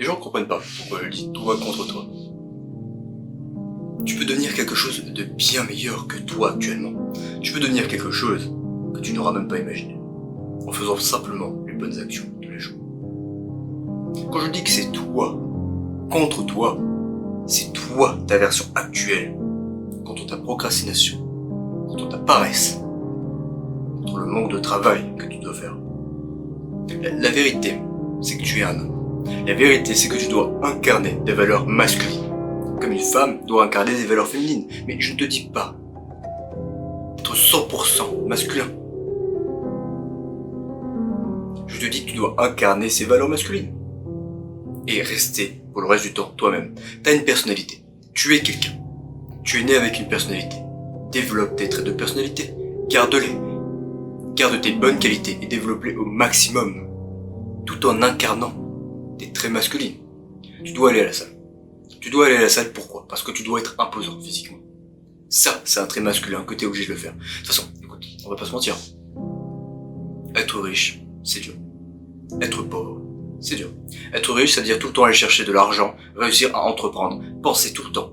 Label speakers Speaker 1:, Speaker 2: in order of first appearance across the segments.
Speaker 1: Les gens ne comprennent pas pourquoi je dis toi contre toi. Tu peux devenir quelque chose de bien meilleur que toi actuellement. Tu peux devenir quelque chose que tu n'auras même pas imaginé. En faisant simplement les bonnes actions tous les jours. Quand je dis que c'est toi contre toi, c'est toi ta version actuelle contre ta procrastination, contre ta paresse, contre le manque de travail que tu dois faire. La vérité, c'est que tu es un homme. La vérité, c'est que tu dois incarner des valeurs masculines. Comme une femme doit incarner des valeurs féminines. Mais je ne te dis pas d'être 100% masculin. Je te dis que tu dois incarner ces valeurs masculines. Et rester, pour le reste du temps, toi-même. T'as une personnalité. Tu es quelqu'un. Tu es né avec une personnalité. Développe tes traits de personnalité. Garde-les. Garde tes bonnes qualités et développe-les au maximum. Tout en incarnant des traits masculines. Tu dois aller à la salle. Tu dois aller à la salle, pourquoi? Parce que tu dois être imposant physiquement. Ça, c'est un trait masculin que tu es obligé de le faire. De toute façon, écoute, on va pas se mentir. Être riche, c'est dur. Être pauvre, c'est dur. Être riche, c'est-à-dire tout le temps aller chercher de l'argent, réussir à entreprendre, penser tout le temps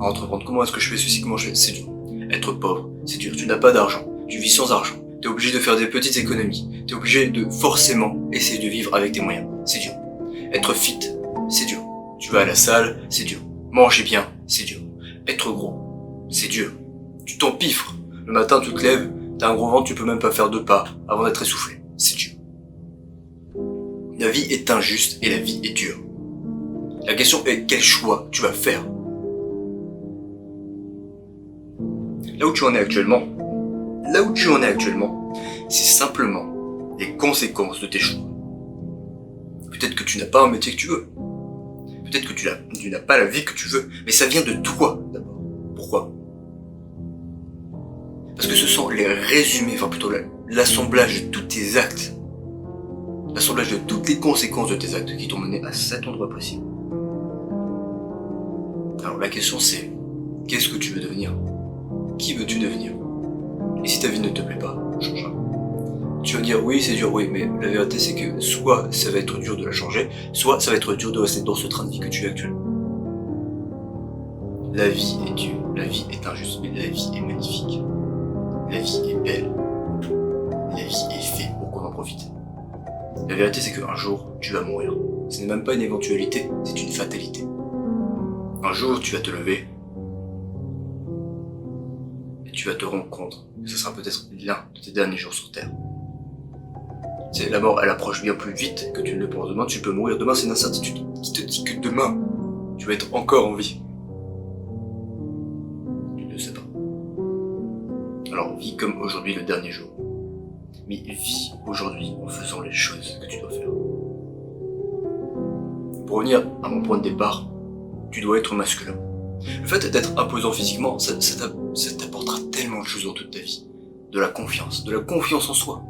Speaker 1: à entreprendre. Comment est-ce que je fais ceci, comment je fais? C'est dur. Être pauvre, c'est dur. Tu n'as pas d'argent, tu vis sans argent. Tu es obligé de faire des petites économies. Tu es obligé de forcément essayer de vivre avec tes moyens. C'est dur. Être fit, c'est dur. Tu vas à la salle, c'est dur. Manger bien, c'est dur. Être gros, c'est dur. Tu t'empiffres. Le matin, tu te lèves, t'as un gros ventre, tu peux même pas faire 2 pas avant d'être essoufflé. C'est dur. La vie est injuste et la vie est dure. La question est quel choix tu vas faire. Là où tu en es actuellement, c'est simplement les conséquences de tes choix. Peut-être que tu n'as pas un métier que tu veux. Peut-être que tu n'as pas la vie que tu veux. Mais ça vient de toi, d'abord. Pourquoi? Parce que ce sont les résumés, enfin plutôt l'assemblage de tous tes actes. L'assemblage de toutes les conséquences de tes actes qui t'ont mené à cet endroit précis. Alors la question c'est, qu'est-ce que tu veux devenir? Qui veux-tu devenir? Et si ta vie ne te plaît pas, change. Tu vas me dire oui c'est dur, oui, mais la vérité c'est que soit ça va être dur de la changer, soit ça va être dur de rester dans ce train de vie que tu es actuellement. La vie est dure, la vie est injuste, mais la vie est magnifique. La vie est belle. La vie est faite pour qu'on en profite. La vérité c'est qu'un jour tu vas mourir. Ce n'est même pas une éventualité, c'est une fatalité. Un jour tu vas te lever et tu vas te rendre compte que ce sera peut-être l'un de tes derniers jours sur Terre. C'est la mort, elle approche bien plus vite que tu ne le penses. Demain, tu peux mourir. Demain, c'est une incertitude qui te dit que demain, tu vas être encore en vie. Tu ne le sais pas. Alors, vis comme aujourd'hui le dernier jour. Mais vis aujourd'hui en faisant les choses que tu dois faire. Pour revenir à mon point de départ, tu dois être masculin. Le fait d'être imposant physiquement, ça t'apportera tellement de choses dans toute ta vie. De la confiance en soi.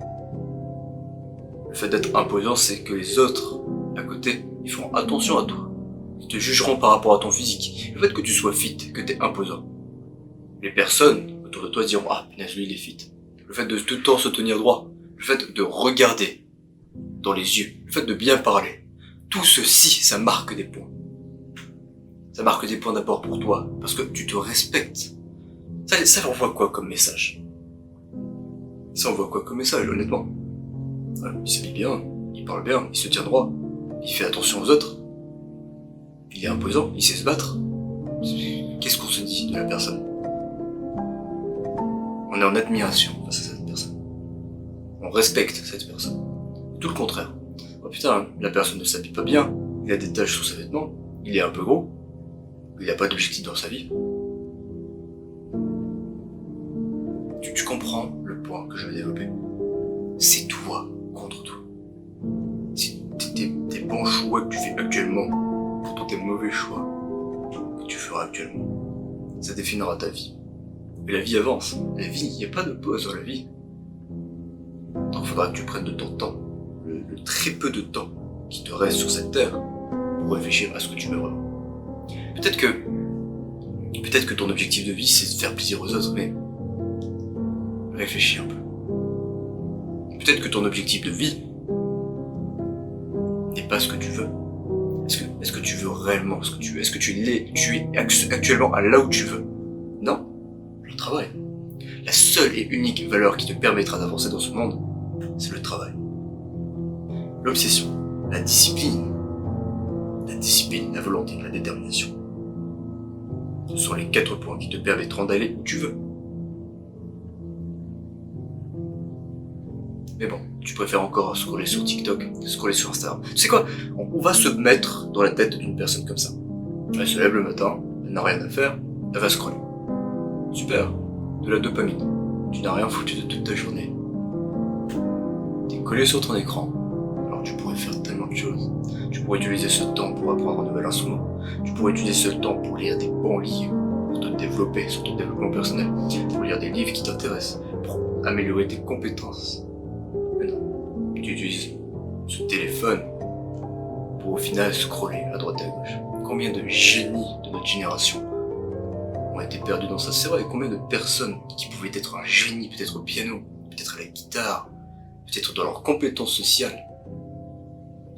Speaker 1: Le fait d'être imposant, c'est que les autres, à côté, ils feront attention à toi. Ils te jugeront par rapport à ton physique. Le fait que tu sois fit, que tu es imposant. Les personnes autour de toi diront « Ah, punaise, lui, il est fit ». Le fait de tout le temps se tenir droit. Le fait de regarder dans les yeux. Le fait de bien parler. Tout ceci, ça marque des points. Ça marque des points d'abord pour toi, parce que tu te respectes. Ça envoie quoi comme message? Ça envoie quoi comme message, honnêtement? Il s'habille bien, il parle bien, il se tient droit, il fait attention aux autres. Il est imposant, il sait se battre. Qu'est-ce qu'on se dit de la personne? On est en admiration face à cette personne. On respecte cette personne. Tout le contraire. Oh putain, la personne ne s'habille pas bien, il a des taches sur ses vêtements, il est un peu gros, il n'a pas d'objectif dans sa vie. Tu comprends le point que je vais développer? C'est toi contre toi. Si tes bons choix que tu fais actuellement, pourtant tes mauvais choix que tu feras actuellement, ça définira ta vie. Et la vie avance. La vie, il n'y a pas de pause dans la vie. Donc il faudra que tu prennes de ton temps, le très peu de temps qui te reste sur cette terre, pour réfléchir à ce que tu veux vraiment. Peut-être que ton objectif de vie, c'est de faire plaisir aux autres, mais réfléchis un peu. Peut-être que ton objectif de vie n'est pas ce que tu veux. Est-ce que Est-ce que tu veux réellement ce que tu veux? Est-ce que tu es actuellement à là où tu veux? Non. Le travail. La seule et unique valeur qui te permettra d'avancer dans ce monde, c'est le travail. L'obsession, la discipline, la volonté, la détermination. Ce sont les 4 points qui te permettront d'aller où tu veux. Mais bon, tu préfères encore scroller sur TikTok, scroller sur Instagram. Tu sais quoi? On va se mettre dans la tête d'une personne comme ça. Elle se lève le matin, elle n'a rien à faire, elle va scroller. Super, de la dopamine. Tu n'as rien foutu de toute ta journée. T'es collé sur ton écran. Alors tu pourrais faire tellement de choses. Tu pourrais utiliser ce temps pour apprendre un nouvel instrument. Tu pourrais utiliser ce temps pour lire des bons livres, pour te développer sur ton développement personnel, pour lire des livres qui t'intéressent, pour améliorer tes compétences. Mais non, tu utilises ce téléphone pour au final scroller à droite et à gauche. Combien de génies de notre génération ont été perdus dans ça? C'est vrai, combien de personnes qui pouvaient être un génie, peut-être au piano, peut-être à la guitare, peut-être dans leurs compétences sociales,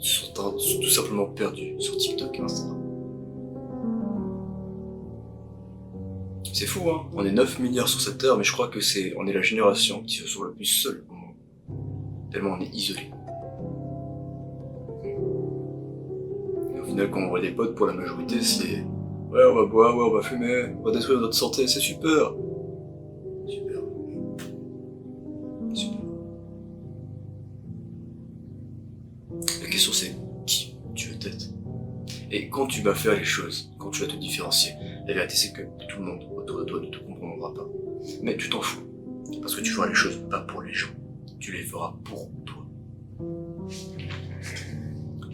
Speaker 1: sont tout simplement perdus sur TikTok et Instagram. C'est fou, hein. On est 9 milliards sur cette terre, mais je crois que on est la génération qui se sent le plus seule au monde. Tellement on est isolé. Et au final, quand on voit des potes, pour la majorité, c'est ouais, on va boire, ouais, on va fumer, on va détruire notre santé, c'est super. Super. Super. La question c'est qui tu veux être. Et quand tu vas faire les choses, quand tu vas te différencier, la vérité c'est que tout le monde autour de toi ne te comprendra pas. Mais tu t'en fous. Parce que tu feras les choses pas pour les gens. Tu les feras pour toi.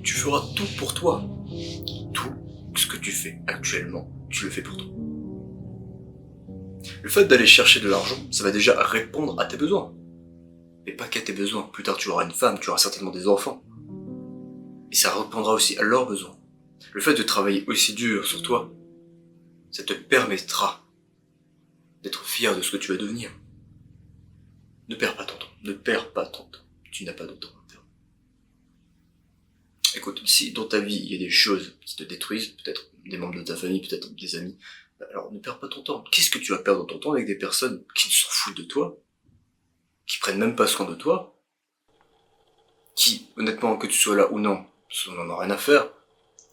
Speaker 1: Tu feras tout pour toi. Tout ce que tu fais actuellement, tu le fais pour toi. Le fait d'aller chercher de l'argent, ça va déjà répondre à tes besoins. Mais pas qu'à tes besoins. Plus tard tu auras une femme, tu auras certainement des enfants. Et ça répondra aussi à leurs besoins. Le fait de travailler aussi dur sur toi, ça te permettra d'être fier de ce que tu vas devenir. Ne perds pas ton temps. Ne perds pas ton temps. Tu n'as pas de temps à perdre. Écoute, si dans ta vie il y a des choses qui te détruisent, peut-être des membres de ta famille, peut-être des amis, alors ne perds pas ton temps. Qu'est-ce que tu vas perdre ton temps avec des personnes qui s'en foutent de toi, qui prennent même pas soin de toi, qui, honnêtement, que tu sois là ou non, on n'en a rien à faire.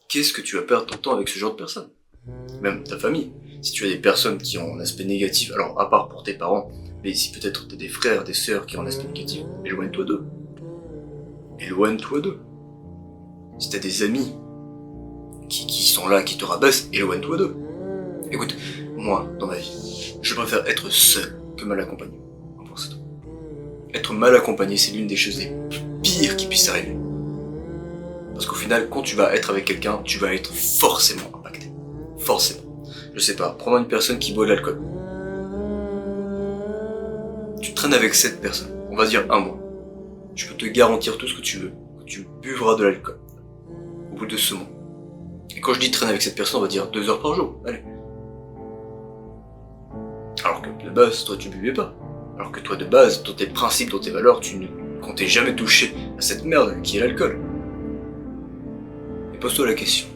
Speaker 1: Qu'est-ce que tu vas perdre ton temps avec ce genre de personnes? Même ta famille. Si tu as des personnes qui ont un aspect négatif, alors à part pour tes parents, mais si peut-être tu as des frères, des sœurs qui ont un aspect négatif, éloigne-toi d'eux. Éloigne-toi d'eux. Si tu as des amis qui sont là, qui te rabaissent, éloigne-toi d'eux. Écoute, moi, dans ma vie, je préfère être seul que mal accompagné. Être mal accompagné, c'est l'une des choses les pires qui puissent arriver. Parce qu'au final, quand tu vas être avec quelqu'un, tu vas être forcément impacté. Forcément. Je sais pas, prends une personne qui boit de l'alcool. Tu traînes avec cette personne, on va dire 1 mois. Je peux te garantir tout ce que tu veux, que tu buvras de l'alcool. Au bout de ce mois. Et quand je dis traîner avec cette personne, on va dire 2 heures par jour. Allez. Alors que de base, toi tu buvais pas. Alors que toi de base, dans tes principes, dans tes valeurs, tu ne comptais jamais toucher à cette merde qui est l'alcool. Et pose-toi la question.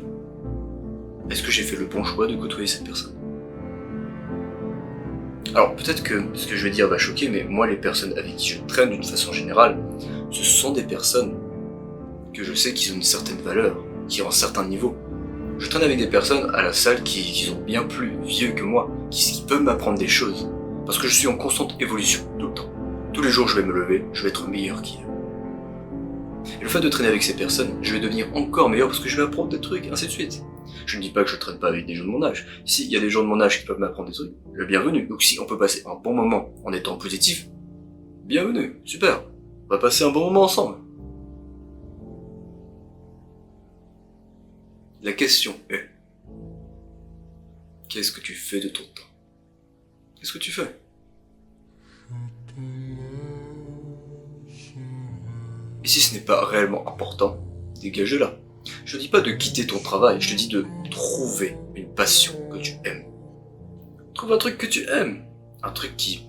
Speaker 1: Est-ce que j'ai fait le bon choix de côtoyer cette personne? Alors peut-être que ce que je vais dire va choquer, mais moi les personnes avec qui je traîne d'une façon générale, ce sont des personnes que je sais qu'ils ont une certaine valeur, qui ont un certain niveau. Je traîne avec des personnes à la salle qui sont bien plus vieux que moi, qui peuvent m'apprendre des choses. Parce que je suis en constante évolution, tout le temps. Tous les jours je vais me lever, je vais être meilleur qu'hier. Et le fait de traîner avec ces personnes, je vais devenir encore meilleur parce que je vais apprendre des trucs, ainsi de suite. Je ne dis pas que je traîne pas avec des gens de mon âge. S'il y a des gens de mon âge qui peuvent m'apprendre des trucs, le bienvenu. Donc si on peut passer un bon moment en étant positif, bienvenue, super. On va passer un bon moment ensemble. La question est, qu'est-ce que tu fais de ton temps? Qu'est-ce que tu fais? Et si ce n'est pas réellement important, dégage-la. Je te dis pas de quitter ton travail, je te dis de trouver une passion que tu aimes. Trouve un truc que tu aimes, un truc qui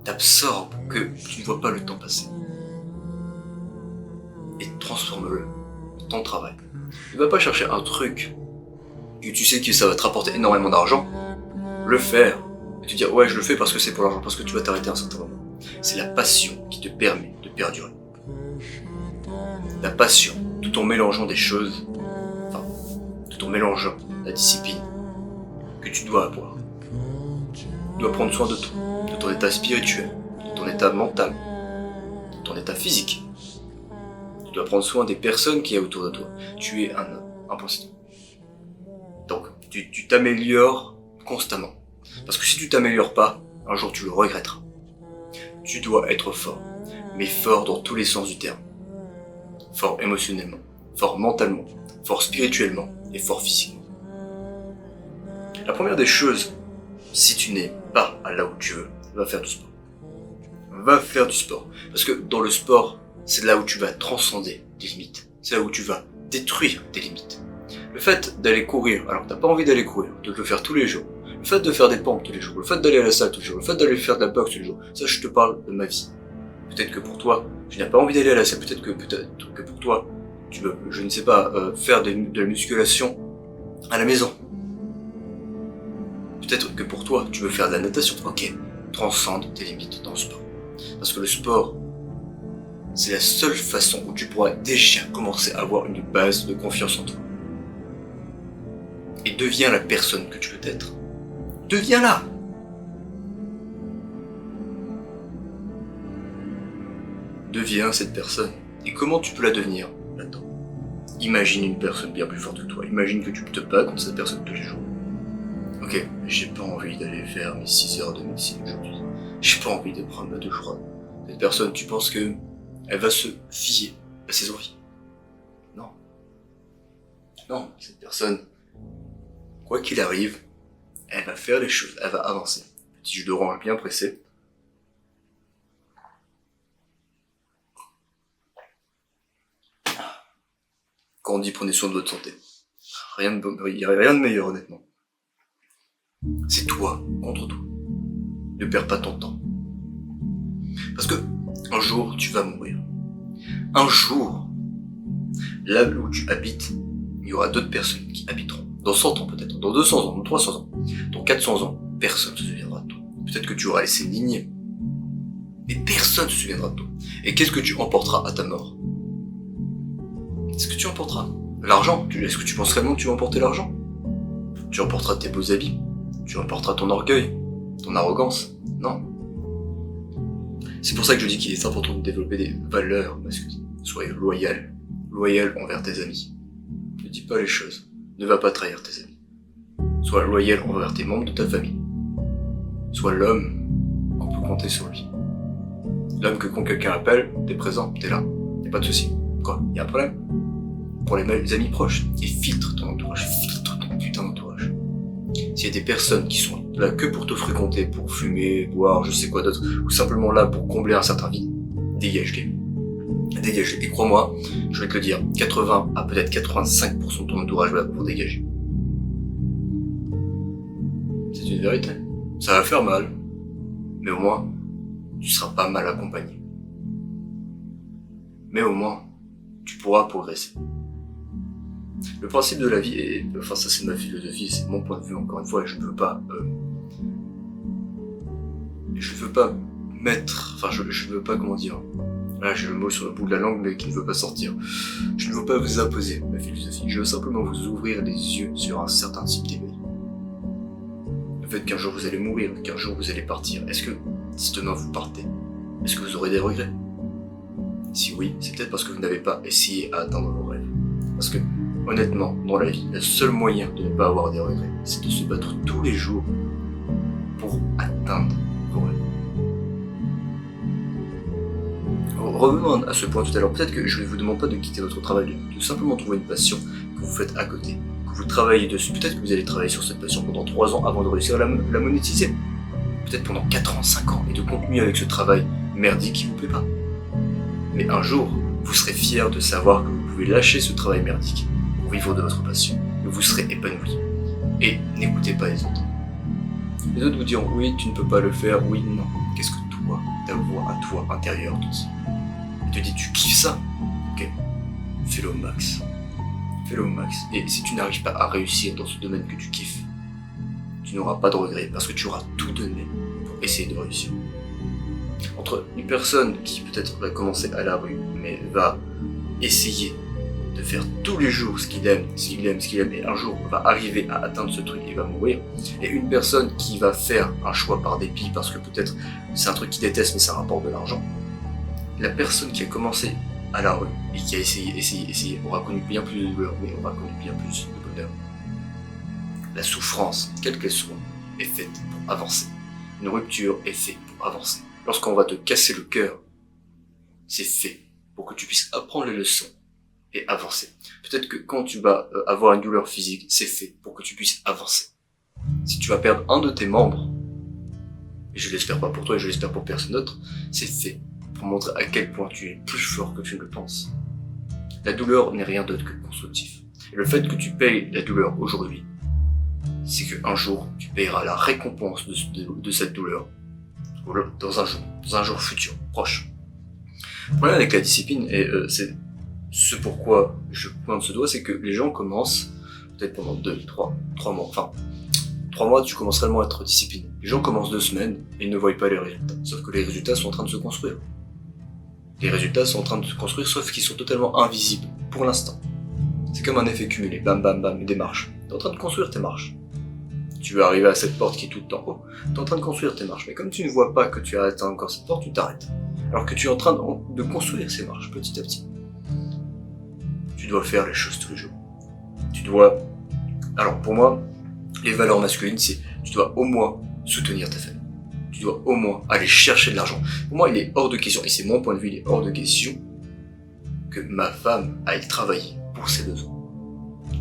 Speaker 1: t'absorbe, que tu ne vois pas le temps passer. Et transforme-le. ton travail. Ne va pas chercher un truc que tu sais que ça va te rapporter énormément d'argent, le faire, et te dire ouais je le fais parce que c'est pour l'argent, parce que tu vas t'arrêter à un certain moment. C'est la passion qui te permet de perdurer. La passion, tout en mélangeant des choses, tout en mélangeant la discipline que tu dois avoir. Tu dois prendre soin de toi, de ton état spirituel, de ton état mental, de ton état physique. Tu dois prendre soin des personnes qui y a autour de toi. Tu es un homme, un président. Donc, tu t'améliores constamment. Parce que si tu t'améliores pas, un jour tu le regretteras. Tu dois être fort, mais fort dans tous les sens du terme. Fort émotionnellement, fort mentalement, fort spirituellement et fort physiquement. La première des choses, si tu n'es pas à là où tu veux, va faire du sport. Va faire du sport. Parce que dans le sport, c'est là où tu vas transcender tes limites. C'est là où tu vas détruire tes limites. Le fait d'aller courir, alors que t'as pas envie d'aller courir, de le faire tous les jours, le fait de faire des pompes tous les jours, le fait d'aller à la salle tous les jours, le fait d'aller faire de la boxe tous les jours, ça je te parle de ma vie. Peut-être que pour toi, tu n'as pas envie d'aller à la salle, peut-être que pour toi, tu veux, je ne sais pas, faire de la musculation à la maison. Peut-être que pour toi, tu veux faire de la natation. Ok, transcende tes limites dans le sport. Parce que le sport, c'est la seule façon où tu pourras déjà commencer à avoir une base de confiance en toi. Et deviens la personne que tu veux être. Deviens-la. Deviens cette personne. Et comment tu peux la devenir là-dedans? Imagine une personne bien plus forte que toi. Imagine que tu te bats contre cette personne tous les jours. Ok, j'ai pas envie d'aller faire mes 6 heures de médecine aujourd'hui. J'ai pas envie de prendre ma douche froide. Cette personne, tu penses que elle va se fier à ses envies? Non. Non, cette personne, quoi qu'il arrive, elle va faire les choses, elle va avancer. Petit jus d'orange bien pressé. Quand on dit prenez soin de votre santé, il n'y a rien de meilleur honnêtement. C'est toi contre toi. Ne perds pas ton temps. Parce que un jour tu vas mourir. Un jour, là où tu habites, il y aura d'autres personnes qui habiteront. Dans 100 ans peut-être, dans 200 ans, dans 300 ans, dans 400 ans, personne ne se souviendra de toi. Peut-être que tu auras laissé une lignée, mais personne ne se souviendra de toi. Et qu'est-ce que tu emporteras à ta mort? Qu'est-ce que tu emporteras? L'argent. Est-ce que tu penses réellement que tu vas emporter l'argent? Tu emporteras tes beaux habits. Tu emporteras ton orgueil, ton arrogance. Non. C'est pour ça que je dis qu'il est important de développer des valeurs masculines. Sois loyal. Loyal envers tes amis. Ne dis pas les choses. Ne va pas trahir tes amis. Sois loyal envers tes membres de ta famille. Sois l'homme qu'on peut compter sur lui. L'homme que quand quelqu'un appelle, t'es présent, t'es là. Y'a pas de souci. Quoi? Y'a un problème? Pour les amis proches. Et filtre ton entourage. Filtre ton putain d'entourage. S'il y a des personnes qui sont là que pour te fréquenter, pour fumer, boire, je sais quoi d'autre, ou simplement là pour combler un certain vide, dégage-les. Dégage. Et crois-moi, je vais te le dire, 80 à peut-être 85% de ton entourage va pour dégager. C'est une vérité. Ça va faire mal. Mais au moins, tu seras pas mal accompagné. Mais au moins, tu pourras progresser. Le principe de la vie, et enfin ça c'est ma philosophie, c'est mon point de vue encore une fois, et je ne veux pas mettre, enfin je veux pas comment dire, là j'ai le mot sur le bout de la langue mais qui ne veut pas sortir. Je ne veux pas vous imposer ma philosophie, je veux simplement vous ouvrir les yeux sur un certain type d'éveil. Le fait qu'un jour vous allez mourir, qu'un jour vous allez partir, est-ce que si demain vous partez, est-ce que vous aurez des regrets? Si oui, c'est peut-être parce que vous n'avez pas essayé à atteindre vos rêves. Parce que honnêtement, dans la vie, le seul moyen de ne pas avoir des regrets, c'est de se battre tous les jours pour atteindre vos rêves. Revenons à ce point tout à l'heure. Peut-être que je ne vous demande pas de quitter votre travail, de simplement trouver une passion que vous faites à côté, que vous travaillez dessus. Peut-être que vous allez travailler sur cette passion pendant 3 ans avant de réussir à la monétiser. Peut-être pendant 4 ans, 5 ans, et de continuer avec ce travail merdique qui vous plaît pas. Mais un jour, vous serez fier de savoir que vous pouvez lâcher ce travail merdique pour vivre de votre passion, et vous serez épanoui. Et n'écoutez pas les autres. Les autres vous diront oui, tu ne peux pas le faire, oui, non. Qu'est-ce que toi, ta voix à toi intérieure te dit? Elle te dit tu kiffes ça? Ok, fais-le au max. Fais-le au max. Et si tu n'arrives pas à réussir dans ce domaine que tu kiffes, tu n'auras pas de regrets parce que tu auras tout donné pour essayer de réussir. Entre une personne qui peut-être va commencer à la rue, mais va essayer de faire tous les jours ce qu'il aime, et un jour va arriver à atteindre ce truc et va mourir, et une personne qui va faire un choix par dépit parce que peut-être c'est un truc qu'il déteste mais ça rapporte de l'argent, la personne qui a commencé à la rue et qui a essayé, aura connu bien plus de douleur, mais aura connu bien plus de bonheur. La souffrance, quelle qu'elle soit, est faite pour avancer. Une rupture est faite pour avancer. Lorsqu'on va te casser le cœur, c'est fait pour que tu puisses apprendre les leçons et avancer. Peut-être que quand tu vas avoir une douleur physique, c'est fait pour que tu puisses avancer. Si tu vas perdre un de tes membres, et je l'espère pas pour toi et je l'espère pour personne d'autre, c'est fait pour montrer à quel point tu es plus fort que tu ne le penses. La douleur n'est rien d'autre que constructif. Et le fait que tu payes la douleur aujourd'hui, c'est qu'un jour, tu payeras la récompense de cette douleur dans un jour futur, proche. Le problème avec la discipline, et c'est ce pourquoi je pointe ce doigt, c'est que les gens commencent, peut-être pendant 3 mois, enfin, 3 mois, tu commences réellement à être discipliné. Les gens commencent 2 semaines et ils ne voient pas les résultats. Sauf que les résultats sont en train de se construire. Les résultats sont en train de se construire, sauf qu'ils sont totalement invisibles, pour l'instant. C'est comme un effet cumulé, bam bam bam, des marches. T'es en train de construire tes marches. Tu veux arriver à cette porte qui est toute en haut, t'es en train de construire tes marches. Mais comme tu ne vois pas que tu as atteint encore cette porte, tu t'arrêtes. Alors que tu es en train de construire ces marches petit à petit. Tu dois faire les choses tous les jours. Tu dois... Alors pour moi, les valeurs masculines, c'est tu dois au moins soutenir ta famille. Tu dois au moins aller chercher de l'argent. Pour moi, il est hors de question, et c'est mon point de vue, il est hors de question que ma femme aille travailler pour ses besoins.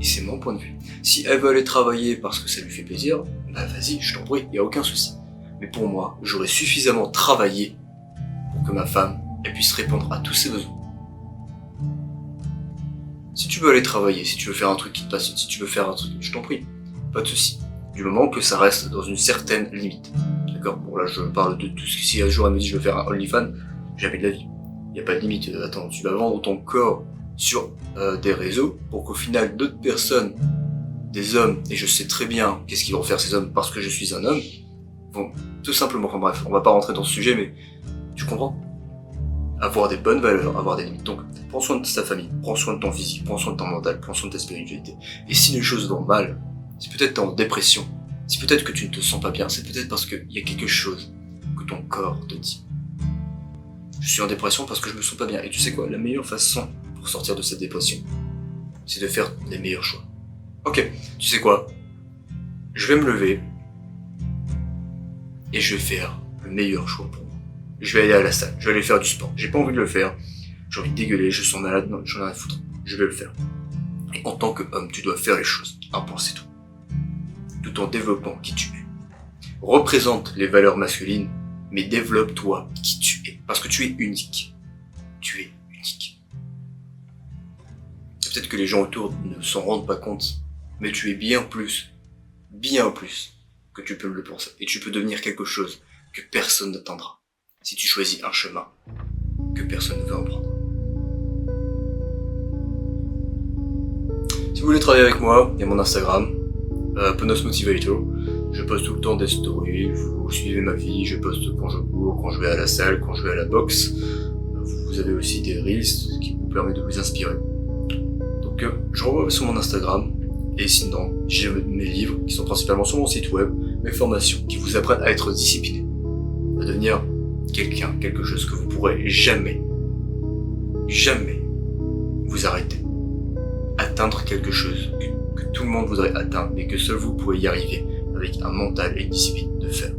Speaker 1: Et c'est mon point de vue. Si elle veut aller travailler parce que ça lui fait plaisir, bah vas-y, je t'en prie, il n'y a aucun souci. Mais pour moi, j'aurais suffisamment travaillé pour que ma femme elle puisse répondre à tous ses besoins. Si tu veux aller travailler, si tu veux faire un truc qui te passionne, si tu veux faire un truc, je t'en prie, pas de souci. Du moment que ça reste dans une certaine limite. D'accord? Bon là je parle de tout ce qui, si un jour elle me dit je veux faire un OnlyFans, jamais de la vie. Il n'y a pas de limite. Attends, tu vas vendre ton corps sur des réseaux pour qu'au final d'autres personnes, des hommes, et je sais très bien qu'est-ce qu'ils vont faire ces hommes parce que je suis un homme, vont tout simplement, enfin bref, on va pas rentrer dans ce sujet mais tu comprends? Avoir des bonnes valeurs, avoir des limites. Donc prends soin de ta famille, prends soin de ton physique, prends soin de ton mental, prends soin de ta spiritualité. Et si les choses vont mal, si peut-être t'es en dépression, si peut-être que tu ne te sens pas bien, c'est peut-être parce qu'il y a quelque chose que ton corps te dit. Je suis en dépression parce que je me sens pas bien. Et tu sais quoi, la meilleure façon pour sortir de cette dépression, c'est de faire les meilleurs choix. Ok, tu sais quoi, je vais me lever et je vais faire le meilleur choix pour moi. Je vais aller à la salle, je vais aller faire du sport. J'ai pas envie de le faire, j'ai envie de dégueuler, je sens malade, non, j'en ai rien à foutre. Je vais le faire. Et en tant qu'homme, tu dois faire les choses. Un point, c'est tout. Tout en développant qui tu es. Représente les valeurs masculines, mais développe-toi qui tu es. Parce que tu es unique. Tu es unique. Peut-être que les gens autour ne s'en rendent pas compte, mais tu es bien plus que tu peux le penser. Et tu peux devenir quelque chose que personne n'atteindra. Si tu choisis un chemin que personne ne veut en prendre. Si vous voulez travailler avec moi, il y a mon Instagram, Ponos Motivator. Je poste tout le temps des stories, vous suivez ma vie, je poste quand je cours, quand je vais à la salle, quand je vais à la boxe. Vous avez aussi des reels qui vous permettent de vous inspirer. Donc je renvoie sur mon Instagram, et sinon j'ai mes livres qui sont principalement sur mon site web, mes formations qui vous apprennent à être discipliné, à devenir quelque chose que vous pourrez jamais vous arrêter. Atteindre quelque chose que tout le monde voudrait atteindre, mais que seul vous pouvez y arriver avec un mental et une discipline de fer.